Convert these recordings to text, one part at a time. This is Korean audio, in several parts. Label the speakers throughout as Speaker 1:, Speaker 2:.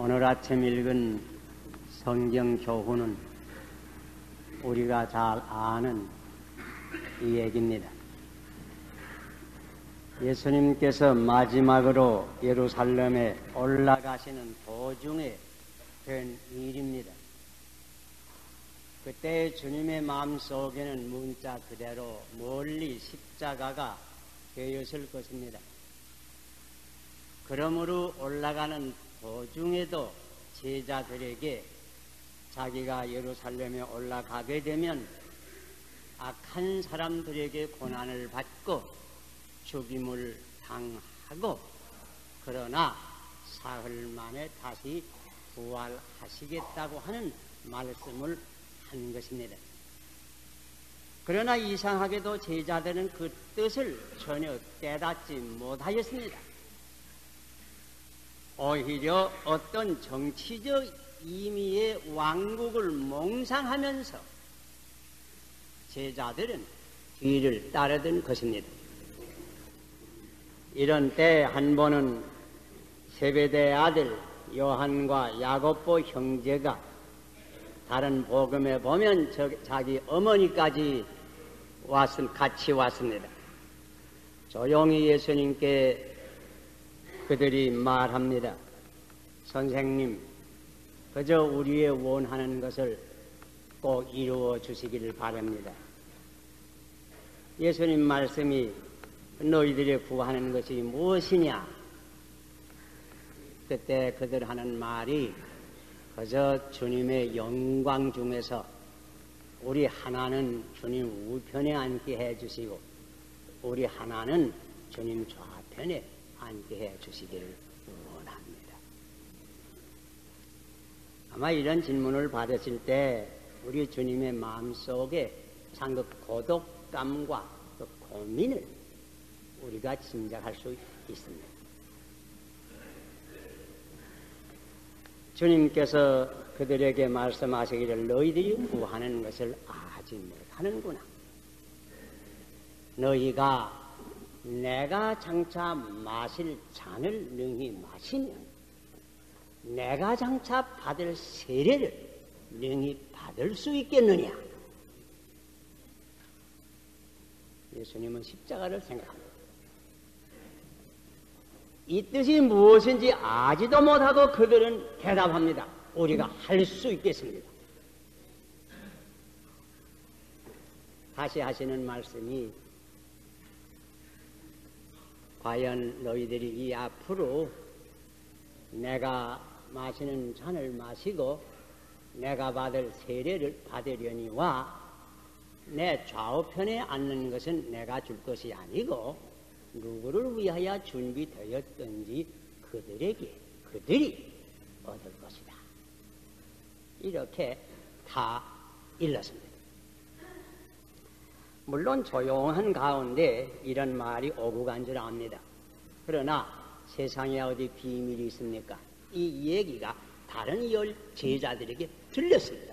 Speaker 1: 오늘 아침 읽은 성경 교훈은 우리가 잘 아는 이 얘기입니다. 예수님께서 마지막으로 예루살렘에 올라가시는 도중에 된 일입니다. 그때 주님의 마음속에는 문자 그대로 멀리 십자가가 되었을 것입니다. 그러므로 올라가는 도중에도 제자들에게 자기가 예루살렘에 올라가게 되면 악한 사람들에게 고난을 받고 죽임을 당하고 그러나 사흘 만에 다시 부활하시겠다고 하는 말씀을 한 것입니다. 그러나 이상하게도 제자들은 그 뜻을 전혀 깨닫지 못하였습니다. 오히려 어떤 정치적 의미의 왕국을 몽상하면서 제자들은 뒤를 따르던 것입니다. 이런 때 한 번은 세베대의 아들 요한과 야고보 형제가 다른 복음에 보면 자기 어머니까지 같이 왔습니다. 조용히 예수님께 그들이 말합니다. 선생님, 그저 우리의 원하는 것을 꼭 이루어 주시기를 바랍니다. 예수님 말씀이 너희들이 구하는 것이 무엇이냐? 그때 그들 하는 말이 그저 주님의 영광 중에서 우리 하나는 주님 우편에 앉게 해주시고 우리 하나는 주님 좌편에 앉게 해주시기를 원합니다. 아마 이런 질문을 받았을 때 우리 주님의 마음속에 참 그 고독감과 그 고민을 우리가 짐작할 수 있습니다. 주님께서 그들에게 말씀하시기를 너희들이 구하는 것을 아지 못하는구나. 너희가 내가 장차 마실 잔을 능히 마시면 내가 장차 받을 세례를 능히 받을 수 있겠느냐. 예수님은 십자가를 생각합니다. 이 뜻이 무엇인지 아지도 못하고 그들은 대답합니다. 우리가 할 수 있겠습니다. 다시 하시는 말씀이 과연 너희들이 이 앞으로 내가 마시는 잔을 마시고 내가 받을 세례를 받으려니와 내 좌우편에 앉는 것은 내가 줄 것이 아니고 누구를 위하여 준비되었든지 그들이 얻을 것이다. 이렇게 다 일렀습니다. 물론 조용한 가운데 이런 말이 오고 간 줄 압니다. 그러나 세상에 어디 비밀이 있습니까? 이 얘기가 다른 열 제자들에게 들렸습니다.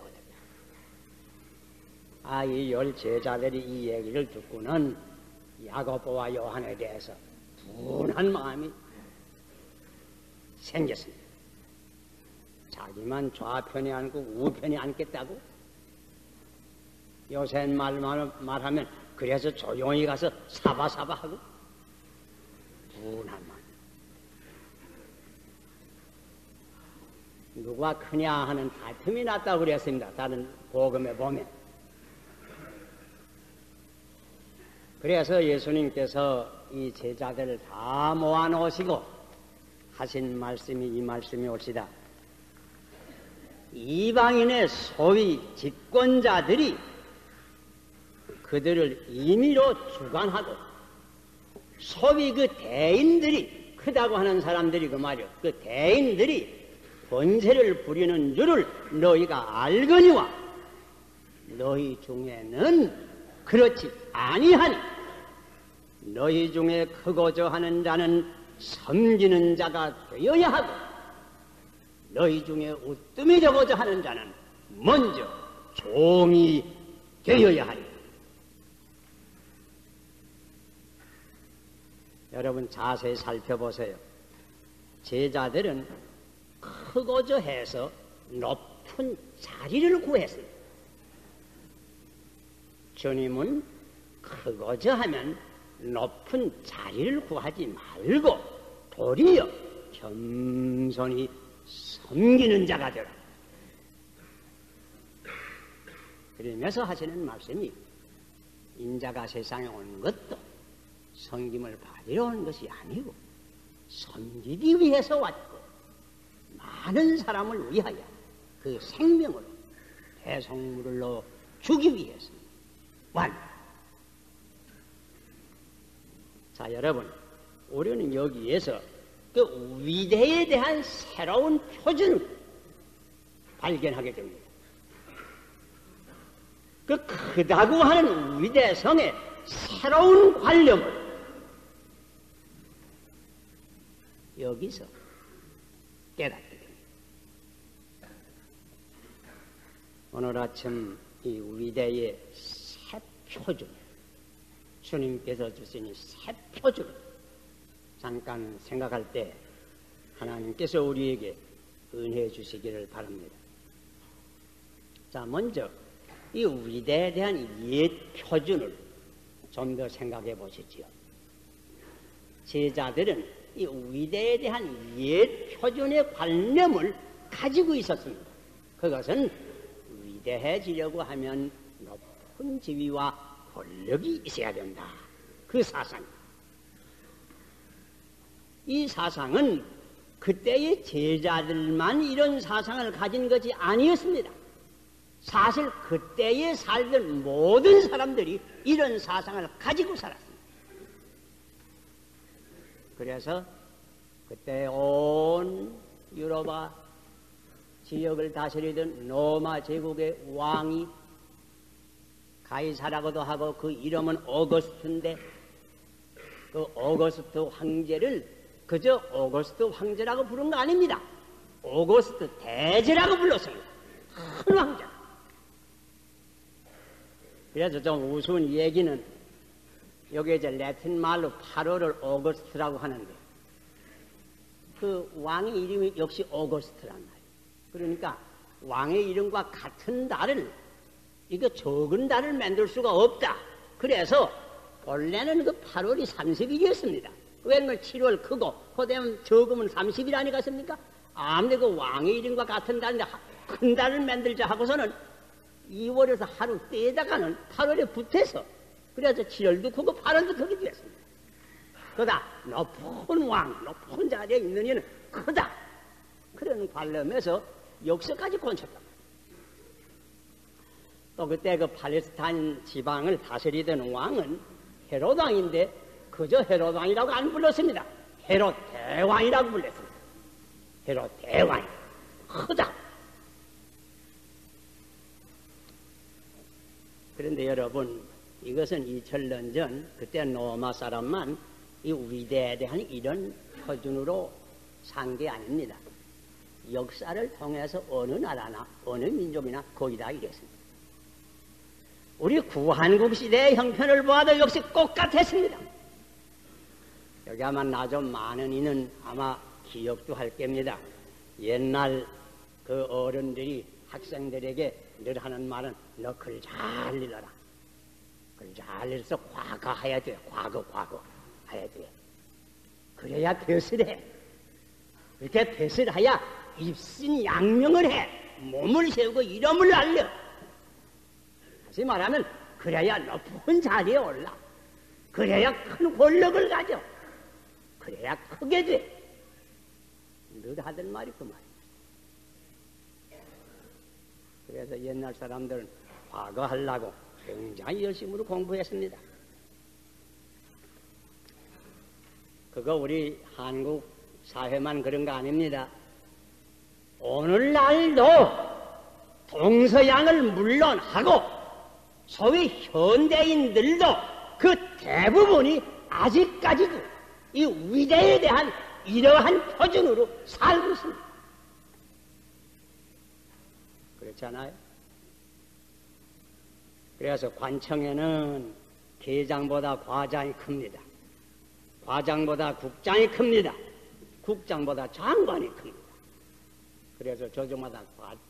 Speaker 1: 이 열 제자들이 이 얘기를 듣고는 야고보와 요한에 대해서 분한 마음이 생겼습니다. 자기만 좌편에 앉고 우편에 앉겠다고? 요새 말하면 그래서 조용히 가서 사바사바하고 분한 마음. 누가 크냐 하는 다툼이 났다고 그랬습니다. 다른 복음에 보면. 그래서 예수님께서 이 제자들을 다 모아놓으시고 하신 말씀이 이 말씀이 옳시다. 이방인의 소위 집권자들이 그들을 임의로 주관하고 소위 그 대인들이 크다고 하는 사람들이 그 말이요. 그 대인들이 권세를 부리는 줄을 너희가 알거니와 너희 중에는 그렇지 아니하니 너희 중에 크고자 하는 자는 섬기는 자가 되어야 하고 너희 중에 우뜸해져고자 하는 자는 먼저 종이 되어야 하니. 여러분 자세히 살펴보세요. 제자들은 크고자 해서 높은 자리를 구했습니다. 주님은 크고자 하면 높은 자리를 구하지 말고 도리어 겸손히 섬기는 자가 되라. 그러면서 하시는 말씀이 인자가 세상에 온 것도 섬김을 받으러 온 것이 아니고 섬기기 위해서 왔고 많은 사람을 위하여 그 생명으로 대속물로 주기 위해서 왔다. 자, 여러분, 우리는 여기에서 그 위대에 대한 새로운 표준을 발견하게 됩니다. 그 크다고 하는 위대성의 새로운 관념을 여기서 깨닫게 됩니다. 오늘 아침 이 위대의 새 표준, 주님께서 주신 이 새 표준 잠깐 생각할 때 하나님께서 우리에게 은혜해 주시기를 바랍니다. 자, 먼저 이 위대에 대한 옛 표준을 좀 더 생각해 보시지요. 제자들은 이 위대에 대한 옛 표준의 관념을 가지고 있었습니다. 그것은 위대해지려고 하면 높은 지위와 권력이 있어야 된다. 그 사상. 이 사상은 그때의 제자들만 이런 사상을 가진 것이 아니었습니다. 사실 그때에 살던 모든 사람들이 이런 사상을 가지고 살았습니다. 그래서 그때 온 유로바 지역을 다스리던 로마 제국의 왕이 가이사라고도 하고 그 이름은 오거스트인데 그 오거스트 황제를 그저 오거스트 황제라고 부른 거 아닙니다. 오거스트 대제라고 불렀습니다. 큰 황제. 그래서 좀 우스운 얘기는 여기 이제 라틴 말로 8월을 오거스트라고 하는데 그 왕의 이름이 역시 오거스트란 말이에요. 그러니까 왕의 이름과 같은 달을 이거 적은 달을 만들 수가 없다. 그래서 원래는 그 8월이 30일이었습니다. 왜냐면 7월 크고 그다음 적으면 30일 아니겠습니까? 아무래도 그 왕의 이름과 같은 달인데 큰 달을 만들자 하고서는 2월에서 하루 떼다가는 8월에 붙어서 그래서 7월도 크고 8월도 크게 되었습니다. 그러다 높은 왕, 높은 자리에 있는 이는 크다. 그런 관념에서 역사까지 건쳤다. 또 그때 그 팔레스타인 지방을 다스리던 왕은 헤롯 왕인데 그저 헤롯 왕이라고 안 불렀습니다. 헤롯 대왕이라고 불렀습니다. 헤롯 대왕. 크다. 그런데 여러분, 이것은 2000년 전 그때 로마 사람만 이 위대에 대한 이런 표준으로 산 게 아닙니다. 역사를 통해서 어느 나라나 어느 민족이나 거의 다 이랬습니다. 우리 구한국 시대의 형편을 보아도 역시 똑같았습니다. 여기 아마 나 좀 많은 이는 아마 기억도 할 겁니다. 옛날 그 어른들이 학생들에게 늘 하는 말은 너 글 잘 읽어라. 글 잘 읽어서 과거해야 돼. 과거 해야 돼. 그래야 벼슬 해. 이렇게 벼슬 해야 입신양명을 해. 몸을 세우고 이름을 알려. 다시 말하면 그래야 높은 자리에 올라. 그래야 큰 권력을 가져. 그래야 크게 돼. 늘 하던 말이 그 말이야. 그래서 옛날 사람들은 과거 하려고 굉장히 열심으로 공부했습니다. 그거 우리 한국 사회만 그런 거 아닙니다. 오늘날도 동서양을 물론하고 소위 현대인들도 그 대부분이 아직까지도 이 위대에 대한 이러한 표준으로 살고 있습니다. 그렇잖아요? 그래서 관청에는 계장보다 과장이 큽니다. 과장보다 국장이 큽니다. 국장보다 장관이 큽니다. 그래서 조정마다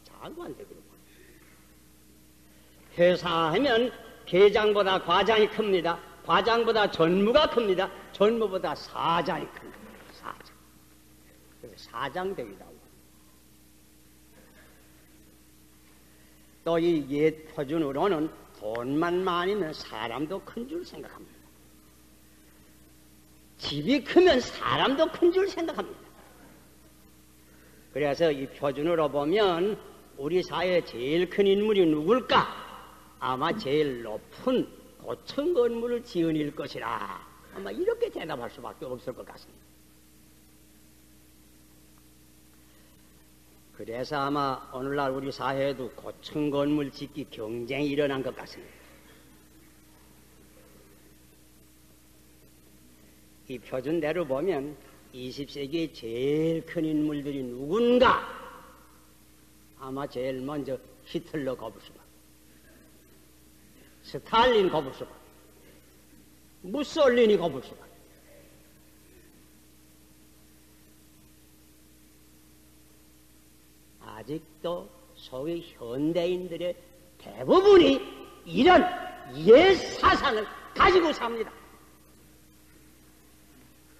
Speaker 1: 장관되고 회사 하면 회장보다 과장이 큽니다. 과장보다 전무가 큽니다. 전무보다 사장이 큽니다. 사장. 그래서 사장 되기도 하고. 또 이 옛 표준으로는 돈만 많으면 사람도 큰 줄 생각합니다. 집이 크면 사람도 큰 줄 생각합니다. 그래서 이 표준으로 보면 우리 사회에 제일 큰 인물이 누굴까? 아마 제일 높은 고층 건물을 지은 일 것이라. 아마 이렇게 대답할 수밖에 없을 것 같습니다. 그래서 아마 오늘날 우리 사회에도 고층 건물 짓기 경쟁이 일어난 것 같습니다. 이 표준대로 보면 20세기의 제일 큰 인물들이 누군가? 아마 제일 먼저 히틀러 거부수가, 스탈린 거부수가, 무솔리니 거부수가. 아직도 소위 현대인들의 대부분이 이런 옛 사상을 가지고 삽니다.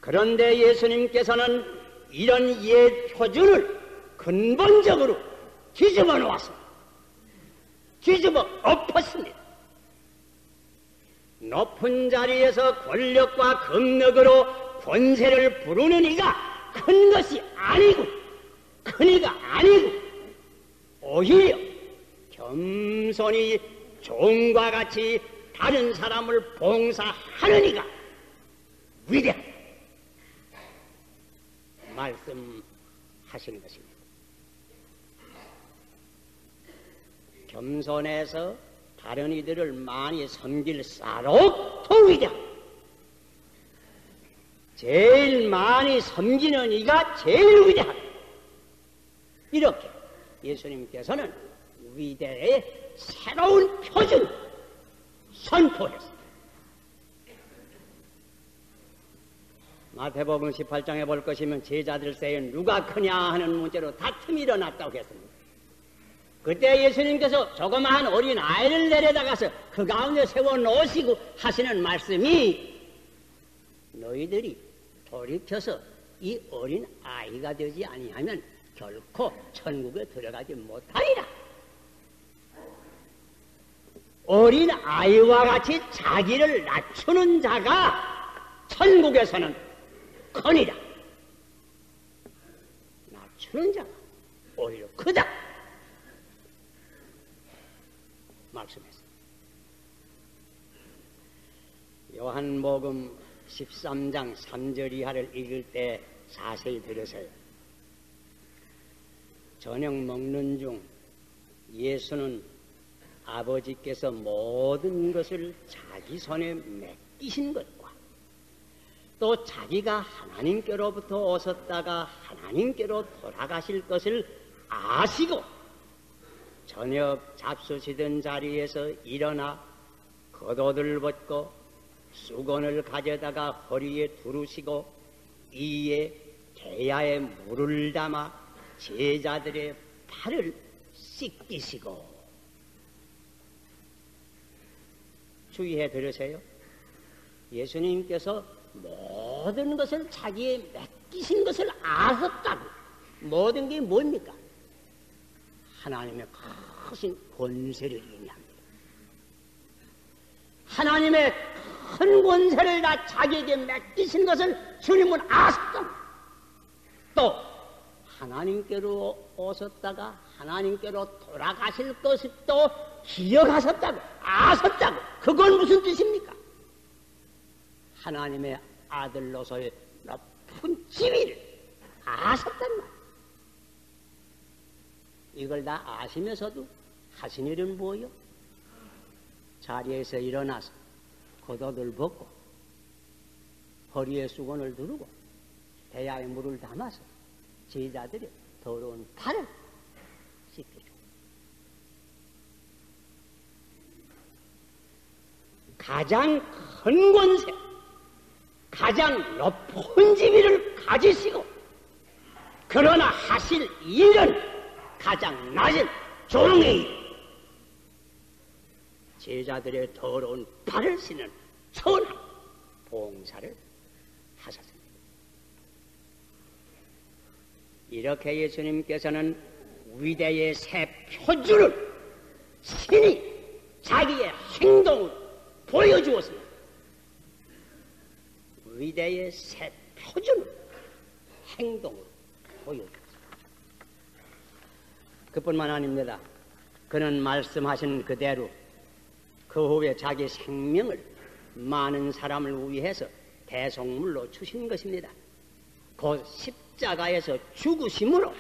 Speaker 1: 그런데 예수님께서는 이런 옛 표준을 근본적으로 뒤집어 놓았습니다. 뒤집어 엎었습니다. 높은 자리에서 권력과 권력으로 권세를 부르는 이가 큰 것이 아니고, 큰 이가 아니고, 오히려 겸손히 종과 같이 다른 사람을 봉사하는 이가 위대하다 말씀하시는 것입니다. 겸손해서 다른 이들을 많이 섬길 사록 더 위대하다. 제일 많이 섬기는 이가 제일 위대하다. 이렇게 예수님께서는 위대의 새로운 표준을 선포했습니다. 마태복음 18장에 볼 것이면 제자들 사이에 누가 크냐 하는 문제로 다툼이 일어났다고 했습니다. 그때 예수님께서 조그마한 어린 아이를 내려다가서 그 가운데 세워놓으시고 하시는 말씀이, 너희들이 돌이켜서 이 어린 아이가 되지 아니하면 결코 천국에 들어가지 못하리라. 어린 아이와 같이 자기를 낮추는 자가 천국에서는 커니라. 낮추는 자가 오히려 크다 말씀했습니다. 요한복음 13장 3절 이하를 읽을 때 자세히 들으세요. 저녁 먹는 중 예수는 아버지께서 모든 것을 자기 손에 맡기신 것과 또 자기가 하나님께로부터 오셨다가 하나님께로 돌아가실 것을 아시고 저녁 잡수시던 자리에서 일어나 겉옷을 벗고 수건을 가져다가 허리에 두르시고 이에 개야에 물을 담아 제자들의 발을 씻기시고. 주의해 들으세요. 예수님께서 모든 것을 자기에 맡기신 것을 아셨다고. 모든 게 뭡니까? 하나님의 크신 권세를 의미합니다. 하나님의 큰 권세를 다 자기에게 맡기신 것을 주님은 아셨다고. 또 하나님께로 오셨다가 하나님께로 돌아가실 것을 또 기억하셨다고, 아셨다고. 그건 무슨 뜻입니까? 하나님의 아들로서의 높은 지위를 아셨단 말이에요. 이걸 다 아시면서도 하신 일은 뭐예요? 자리에서 일어나서 겉옷을 벗고 허리에 수건을 두르고 대야에 물을 담아서 제자들의 더러운 발을 씻겨줘. 가장 큰 권세, 가장 높은 지위를 가지시고 그러나 하실 일은 가장 낮은 종의 제자들의 더러운 발을 씻는 선한 봉사를 하셨습니다. 이렇게 예수님께서는 위대의 새 표준을 신이 자기의 행동을 보여주었습니다. 위대의 새 표준을 행동으로 보여주었습니다. 그뿐만 아닙니다. 그는 말씀하신 그대로 그 후에 자기 생명을 많은 사람을 위해서 대속물로 주신 것입니다. 곧 십자가에서 죽으심으로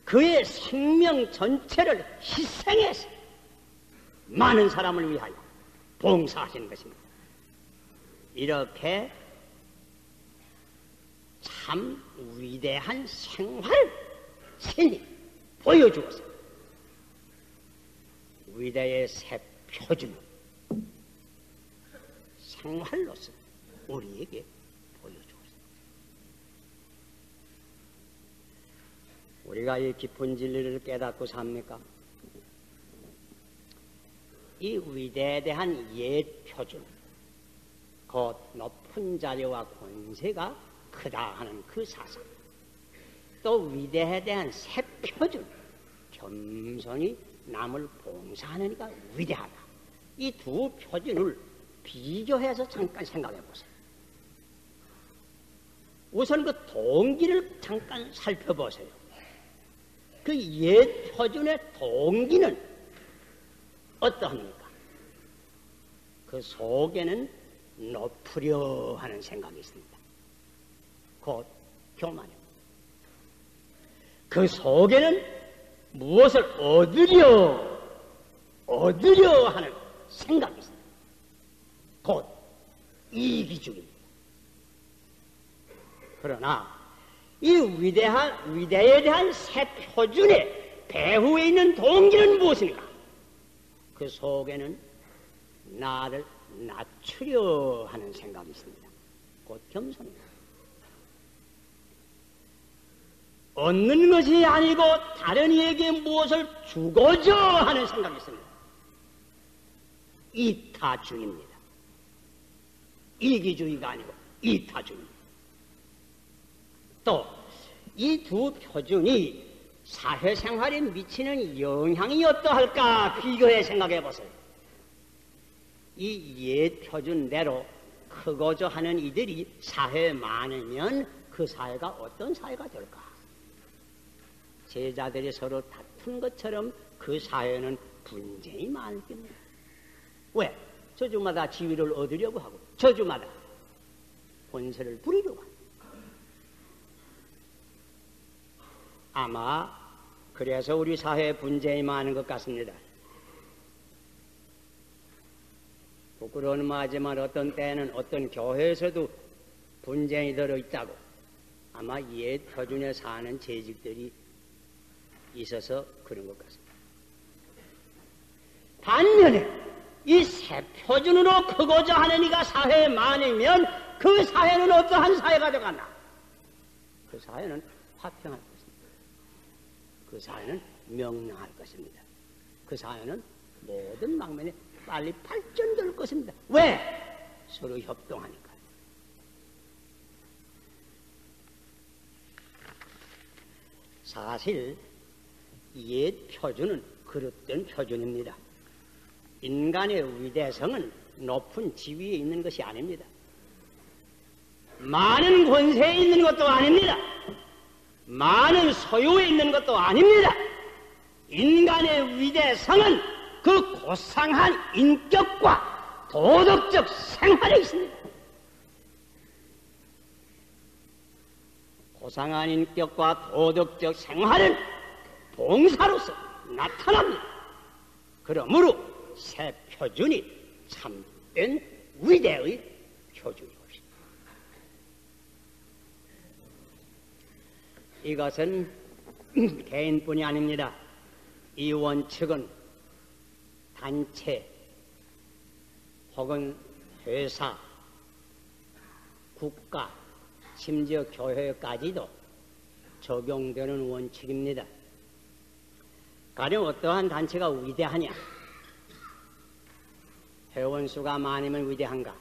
Speaker 1: 그의 생명 전체를 희생해서 많은 사람을 위하여 봉사하신 것입니다. 이렇게 참 위대한 생활을 신이 보여주었습니다. 위대의 새 표준을 생활로서 우리에게 보여주었습니다. 우리가 이 깊은 진리를 깨닫고 삽니까? 이 위대에 대한 옛 표준, 곧 높은 자리와 권세가 크다 하는 그 사상, 또 위대에 대한 새 표준, 겸손히 남을 봉사하는 이가 위대하다. 이 두 표준을 비교해서 잠깐 생각해 보세요. 우선 그 동기를 잠깐 살펴보세요. 그 옛 표준의 동기는 어떠합니까? 그 속에는 높으려 하는 생각이 있습니다. 곧 교만입니다. 그 속에는 무엇을 얻으려 하는 생각이 있습니다. 곧 이기주의입니다. 그러나 이 위대에 대한 새 표준의 배후에 있는 동기는 무엇입니까? 그 속에는 나를 낮추려 하는 생각이 있습니다. 곧 겸손입니다. 얻는 것이 아니고 다른 이에게 무엇을 주고자 하는 생각이 있습니다. 이타주의입니다. 이기주의가 아니고 이타주의입니다. 또 이 두 표준이 사회생활에 미치는 영향이 어떠할까 비교해 생각해 보세요. 이 옛 표준대로 크고자 하는 이들이 사회에 많으면 그 사회가 어떤 사회가 될까? 제자들이 서로 다툰 것처럼 그 사회는 분쟁이 많을 겁니다. 왜? 저주마다 지위를 얻으려고 하고 저주마다 본세를 부리려고 합니다. 아마 그래서 우리 사회에 분쟁이 많은 것 같습니다. 부끄러운 말이지만 어떤 때는 어떤 교회에서도 분쟁이 들어있다고 아마 옛 표준에 사는 재직들이 있어서 그런 것 같습니다. 반면에 이 새 표준으로 크고자 하는 이가 사회에 많으면 그 사회는 어떠한 사회가 되겠나? 그 사회는 화평할 것입니다. 그 사회는 명랑할 것입니다. 그 사회는 모든 방면에 빨리 발전될 것입니다. 왜? 서로 협동하니까. 사실 옛 표준은 그릇된 표준입니다. 인간의 위대성은 높은 지위에 있는 것이 아닙니다. 많은 권세에 있는 것도 아닙니다. 많은 소유에 있는 것도 아닙니다. 인간의 위대성은 그 고상한 인격과 도덕적 생활에 있습니다. 고상한 인격과 도덕적 생활은 봉사로서 나타납니다. 그러므로 새 표준이 참된 위대의 표준이옵니다. 이것은 개인뿐이 아닙니다. 이 원칙은 단체 혹은 회사, 국가, 심지어 교회까지도 적용되는 원칙입니다. 가령 어떠한 단체가 위대하냐? 회원수가 많으면 위대한가?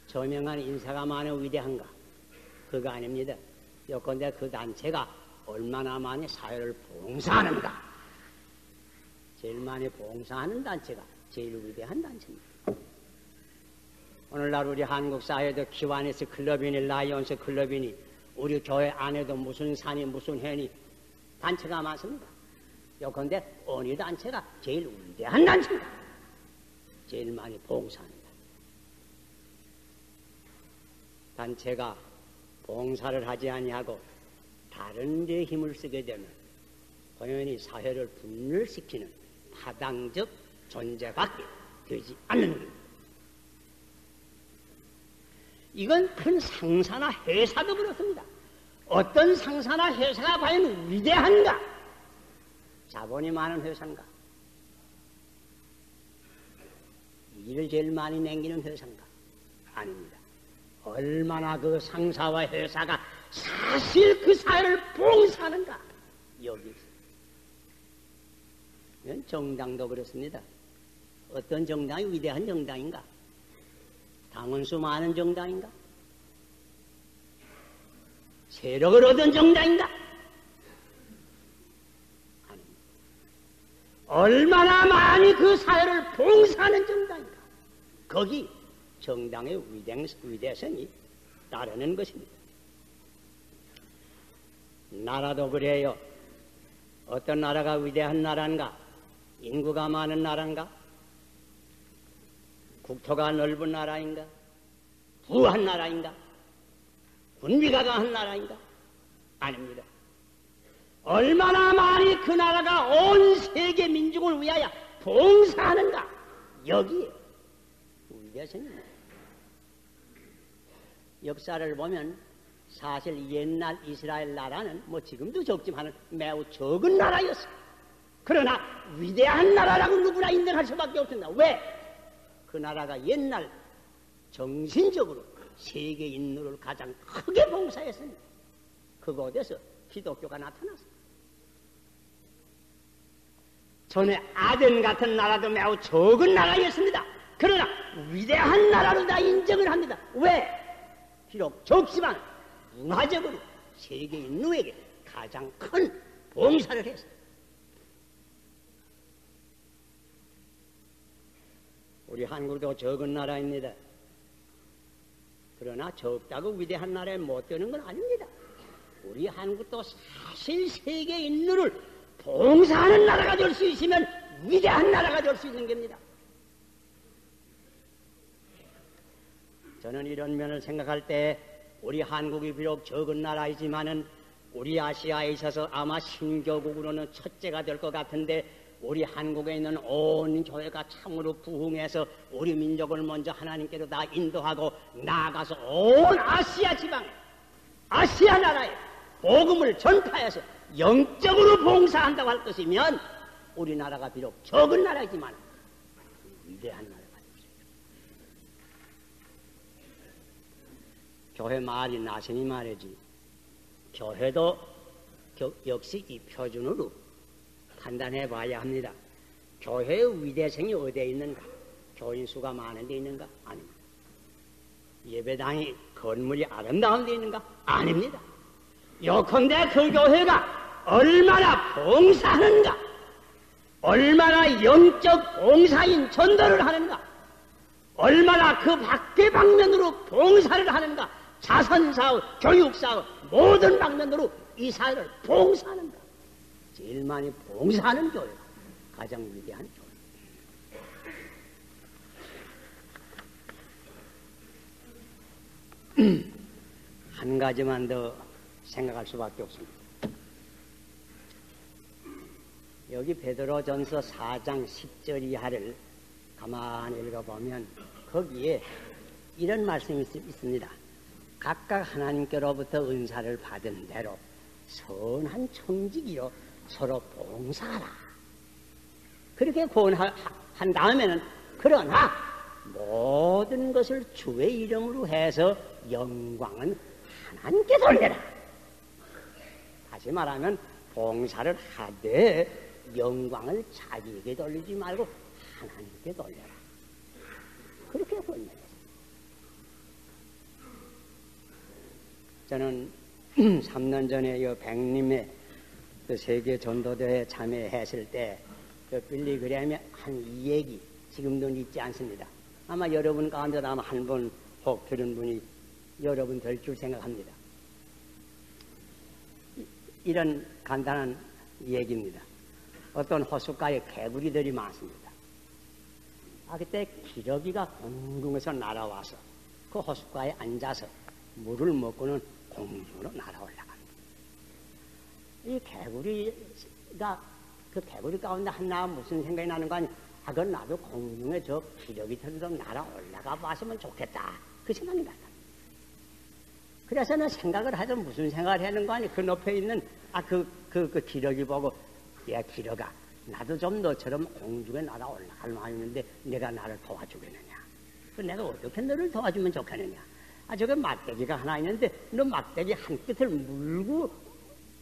Speaker 1: 저명한 인사가 많으면 위대한가? 그거 아닙니다. 요컨대 그 단체가 얼마나 많이 사회를 봉사하는가? 제일 많이 봉사하는 단체가 제일 위대한 단체입니다. 오늘날 우리 한국 사회도 키와니스 클럽이니 라이온스 클럽이니 우리 교회 안에도 무슨 산이 무슨 회니 단체가 많습니다. 요컨대 어느 단체가 제일 위대한 단체입니다. 제일 많이 봉사합니다. 단체가 봉사를 하지 아니하고 다른 데 힘을 쓰게 되면 당연히 사회를 분열시키는 파당적 존재밖에 되지 않는 겁니다. 이건 큰 상사나 회사도 그렇습니다. 어떤 상사나 회사가 과연 위대한가? 자본이 많은 회사인가? 일을 제일 많이 남기는 회사인가? 아닙니다. 얼마나 그 상사와 회사가 사실 그 사회를 봉사하는가? 여기 있습니다. 이건 정당도 그렇습니다. 어떤 정당이 위대한 정당인가? 당원수 많은 정당인가? 세력을 얻은 정당인가? 아닙니다. 얼마나 많이 그 사회를 봉사하는 정당인가? 거기 정당의 위대성이 따르는 것입니다. 나라도 그래요. 어떤 나라가 위대한 나라인가? 인구가 많은 나라인가? 국토가 넓은 나라인가? 부한 나라인가? 군비가 강한 나라인가? 아닙니다. 얼마나 많이 그 나라가 온 세계 민족을 위하여 봉사하는가? 여기에 위대성입니다. 역사를 보면 사실 옛날 이스라엘 나라는 뭐 지금도 적지만은 매우 적은 나라였어요. 그러나 위대한 나라라고 누구나 인정할 수밖에 없습니다. 왜? 그 나라가 옛날 정신적으로 세계 인류를 가장 크게 봉사했습니다. 그곳에서 기독교가 나타났습니다. 전에 아덴 같은 나라도 매우 적은 나라였습니다. 그러나 위대한 나라로 다 인정을 합니다. 왜? 비록 적지만 문화적으로 세계 인류에게 가장 큰 봉사를 했습니다. 우리 한국도 적은 나라입니다. 그러나 적다고 위대한 나라에 못 드는 건 아닙니다. 우리 한국도 사실 세계 인류를 봉사하는 나라가 될 수 있으면 위대한 나라가 될 수 있는 겁니다. 저는 이런 면을 생각할 때 우리 한국이 비록 적은 나라이지만은 우리 아시아에 있어서 아마 신교국으로는 첫째가 될 것 같은데 우리 한국에 있는 온 교회가 참으로 부흥해서 우리 민족을 먼저 하나님께로 다 인도하고 나아가서 온 아시아 지방에 아시아 나라에 복음을 전파해서 영적으로 봉사한다고 할 것이면 우리나라가 비록 적은 나라이지만 위대한 나라가 될 수 있습니다. 교회 말이 나선이 말이지 교회도 역시 이 표준으로 판단해 봐야 합니다. 교회의 위대성이 어디에 있는가? 교인 수가 많은 데 있는가? 아닙니다. 예배당이 건물이 아름다운 데 있는가? 아닙니다. 요컨대 그 교회가 얼마나 봉사하는가? 얼마나 영적 봉사인 전도를 하는가? 얼마나 그 밖의 방면으로 봉사를 하는가? 자선사업, 교육사업 모든 방면으로 이 사회를 봉사하는가? 제일 많이 봉사하는 교회가 가장 위대한 교회. 한 가지만 더 생각할 수밖에 없습니다. 여기 베드로전서 4장 10절 이하를 가만히 읽어보면 거기에 이런 말씀이 있습니다. 각각 하나님께로부터 은사를 받은 대로 선한 청지기로 서로 봉사하라. 그렇게 고언한 다음에는 그러나 모든 것을 주의 이름으로 해서 영광은 하나님께 돌려라. 다시 말하면 봉사를 하되 영광을 자기에게 돌리지 말고 하나님께 돌려라. 그렇게 권면했어요. 저는 3년 전에 이 백림의 그 세계 전도대회에 참여했을 때 그 빌리그램의 한 얘기 지금도 잊지 않습니다. 아마 여러분 가운데 아마 한 번 혹 들은 분이 여러분 될 줄 생각합니다. 이런 간단한 얘기입니다. 어떤 호숫가에 개구리들이 많습니다. 그때 기러기가 공중에서 날아와서 그 호숫가에 앉아서 물을 먹고는 공중으로 날아올라갑니다. 이 개구리가 그 개구리 가운데 하나 무슨 생각이 나는 거 아니야? 그건 나도 공중에 저 기러기처럼 날아올라가 봤으면 좋겠다. 그 생각이 났다. 그래서는 생각을 하죠. 무슨 생각을 하는 거 아니야? 그 높에 있는 그 기러기 보고, 야 기러가 나도 좀 너처럼 공중에 날아올라갈 마음인데 내가 나를 도와주겠느냐? 내가 어떻게 너를 도와주면 좋겠느냐? 저거 막대기가 하나 있는데 너 막대기 한 끝을 물고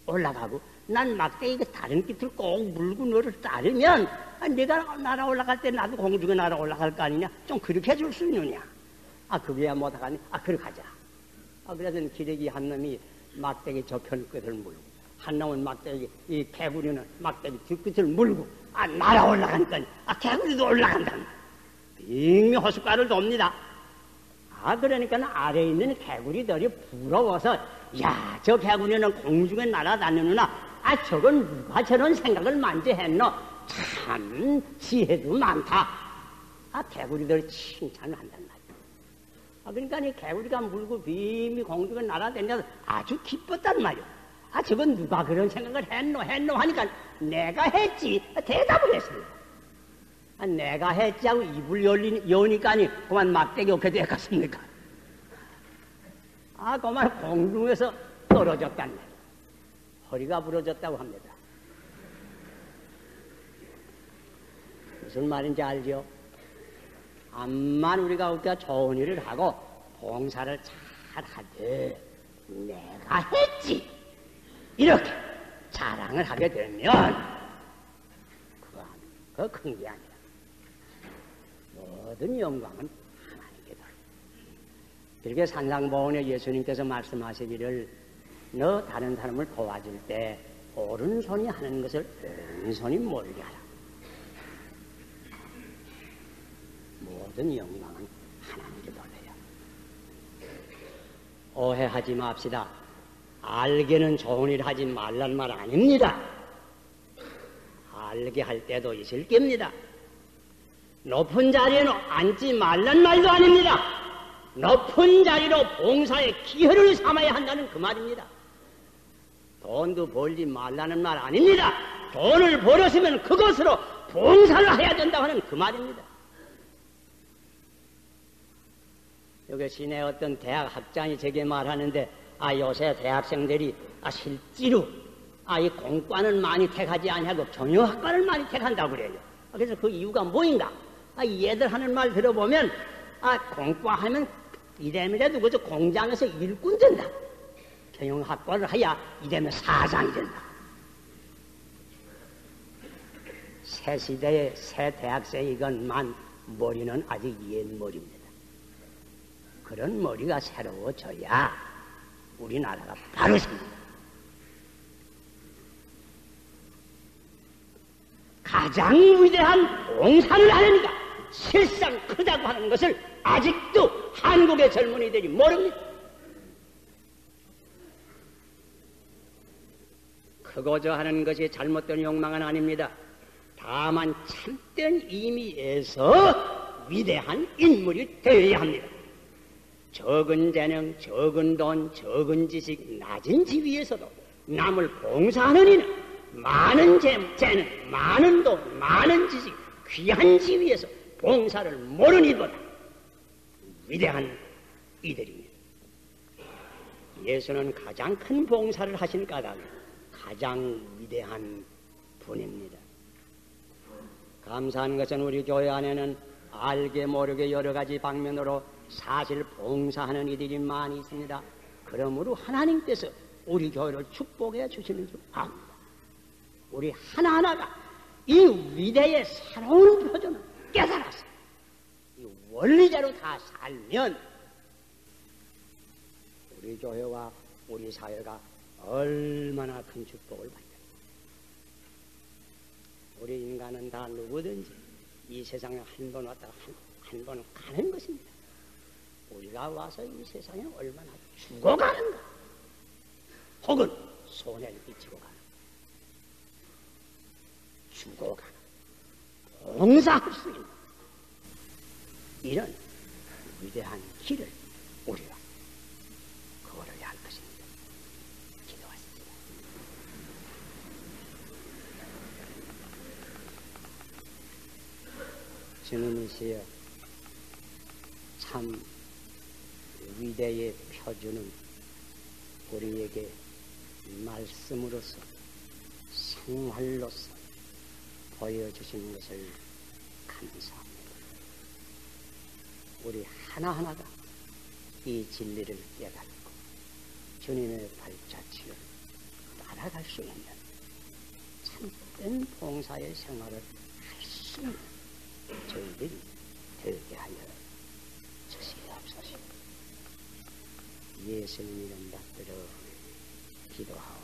Speaker 1: 올라가고 난 막대기 다른 끝을 꼭 물고 너를 따르면 네가 날아올라갈 때 나도 공중에 날아올라갈 거 아니냐? 좀 그렇게 해줄 수 있느냐? 그게야 못하가니? 그렇게 하자. 그래서 기러기 한 놈이 막대기 저편 끝을 물고 한 놈은 막대기, 이 개구리는 막대기 뒷끝을 물고 날아올라가니까 개구리도 올라간다. 빙 호숫가를 돕니다. 그러니까 아래에 있는 개구리들이 부러워서 야, 저 개구리는 공중에 날아다니느나 저건 누가 저런 생각을 만지 했노? 참 지혜도 많다. 개구리들이 칭찬을 한단 말이야. 그러니까 이 개구리가 물고 빔이 공중에 날아다니면서 아주 기뻤단 말이야. 저건 누가 그런 생각을 했노 하니까 내가 했지. 대답을 했습니다. 내가 했지 하고 입을 여니까니 그만 막대기 어떻게 되겠습니까? 그만 공중에서 떨어졌단 말이야. 허리가 부러졌다고 합니다. 무슨 말인지 알죠? 암만 우리가 우리가 좋은 일을 하고 봉사를 잘 하되 내가 했지 이렇게 자랑을 하게 되면 그거 큰 게 아니라 모든 영광은 하나님께 돌려. 그렇게 산상보훈에 예수님께서 말씀하시기를 너 다른 사람을 도와줄 때 오른손이 하는 것을 왼손이 모르게 하라. 모든 영광은 하나님께 돌려요. 오해하지 맙시다. 알게는 좋은 일 하지 말란 말 아닙니다. 알게 할 때도 있을 겁니다. 높은 자리에는 앉지 말란 말도 아닙니다. 높은 자리로 봉사에 기회를 삼아야 한다는 그 말입니다. 돈도 벌지 말라는 말 아닙니다. 돈을 벌었으면 그것으로 봉사를 해야 된다고 하는 그 말입니다. 여기 시내 어떤 대학 학장이 제게 말하는데 요새 대학생들이 실제로 이 공과는 많이 택하지 아니하고 경영학과를 많이 택한다고 그래요. 그래서 그 이유가 뭐인가? 얘들 하는 말 들어보면 공과하면 이래미라도 그저 공장에서 일꾼 된다. 경영학과를 해야 이래면 사장이 된다. 새 시대의 새 대학생이건만 머리는 아직 옛 머리입니다. 그런 머리가 새로워져야 우리나라가 바로 섭니다. 가장 위대한 봉사를 하려니까 실상 크다고 하는 것을 아직도 한국의 젊은이들이 모릅니다. 크고자 하는 것이 잘못된 욕망은 아닙니다. 다만 참된 의미에서 위대한 인물이 되어야 합니다. 적은 재능, 적은 돈, 적은 지식, 낮은 지위에서도 남을 봉사하는 이는 많은 재능, 많은 돈, 많은 지식, 귀한 지위에서 봉사를 모르는 이보다 위대한 이들입니다. 예수는 가장 큰 봉사를 하신 까닭에 가장 위대한 분입니다. 감사한 것은 우리 교회 안에는 알게 모르게 여러 가지 방면으로 사실 봉사하는 이들이 많이 있습니다. 그러므로 하나님께서 우리 교회를 축복해 주시는 줄 압니다. 우리 하나하나가 이 위대의 새로운 표준을 깨달아서 이 원리대로 다 살면 우리 교회와 우리 사회가 얼마나 큰 축복을 받냐. 우리 인간은 다 누구든지 이 세상에 한 번 왔다가 한 번 가는 것입니다. 우리가 와서 이 세상에 얼마나 죽어가는가, 혹은 손해를 끼치고 가는, 죽어가는, 봉사할 수 있는 이런 위대한 길을 우리가 걸어야 할 것입니다. 기도하십니다. 주님이시여, 참 위대의 표준은 우리에게 말씀으로서 생활로서 보여주시는 것을 감사합니다. 우리 하나하나가 이 진리를 깨닫고 주님의 발자취를 따라갈 수 있는 참된 봉사의 생활을 할 수 있는 저희들이 되게 하여 주시옵소서. 예수님 이름 받들어 기도하옵소서.